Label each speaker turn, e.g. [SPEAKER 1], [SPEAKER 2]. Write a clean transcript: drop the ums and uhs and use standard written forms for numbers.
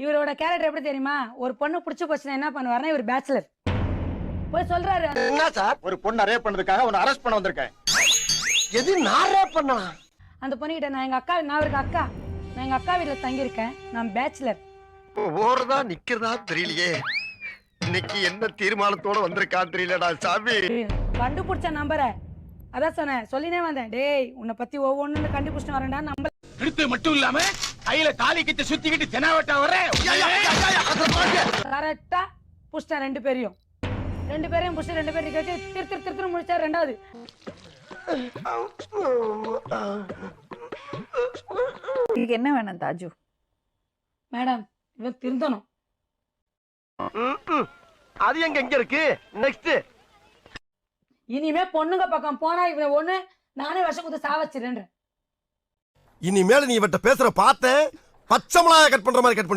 [SPEAKER 1] இவரோட கேரக்டர் எப்படி தெரியுமா? ஒரு பொண்ணு புடிச்சு போச்சுன்னா என்ன பண்ணுவாருன்னா, இவர் பேச்சுலர் போய் சொல்றாரு.
[SPEAKER 2] என்ன சார்? ஒரு பொண்ணை ரேப் பண்ணதுக்காக உன்னை அரெஸ்ட் பண்ண வந்திருக்கேன். எது நான் ரேப் பண்ணலாம்?
[SPEAKER 1] அந்த பொண்ணுகிட்ட நான் அவருக்கு அக்கா, நான் எங்க அக்கா வீட்டுல தங்கியிருக்கேன், நான் பேச்சுலர்.
[SPEAKER 2] ஓடுறதா நிக்கிறதா தெரியலையே. இன்னைக்கு என்ன தீர்மானத்தோட வந்திருக்கா தெரியலடா சாமி.
[SPEAKER 1] கண்டுபிடிச்ச நம்பரை அதான் சொன்னேன், சொல்லினே வந்தேன். டேய் உன்னை பத்தி ஒவ்வொன்னு கண்டுபிடிச்சிட்டு வரேன்டா. நம்பர்
[SPEAKER 3] எடுத்து மட்டும் இல்லாம கையில தாலி கிட்ட சுத்திக்கிட்டு தெனாவட்டா வர
[SPEAKER 1] கரெக்டா புடிச்சிட்டேன். ரெண்டு பேரையும் புடிச்சு 2 பேரும் கேட்டு திரு முடிச்சார். ரெண்டாவது
[SPEAKER 4] உங்களுக்கு என்ன வேணும் தாஜு?
[SPEAKER 1] மேடம் இவன் திருந்தணும்.
[SPEAKER 2] அது எங்க இருக்கு? நெக்ஸ்ட்
[SPEAKER 1] இனிமே பொண்ணுங்க பக்கம் போனா இவன் ஒண்ணு நானே விஷம் குத்து சாவச்சிருன்றேன்.
[SPEAKER 5] இனிமேல நீ இவட்ட பேசுற பார்த்தேன், பச்சை மிளகாய் கட் பண்ற மாதிரி கட்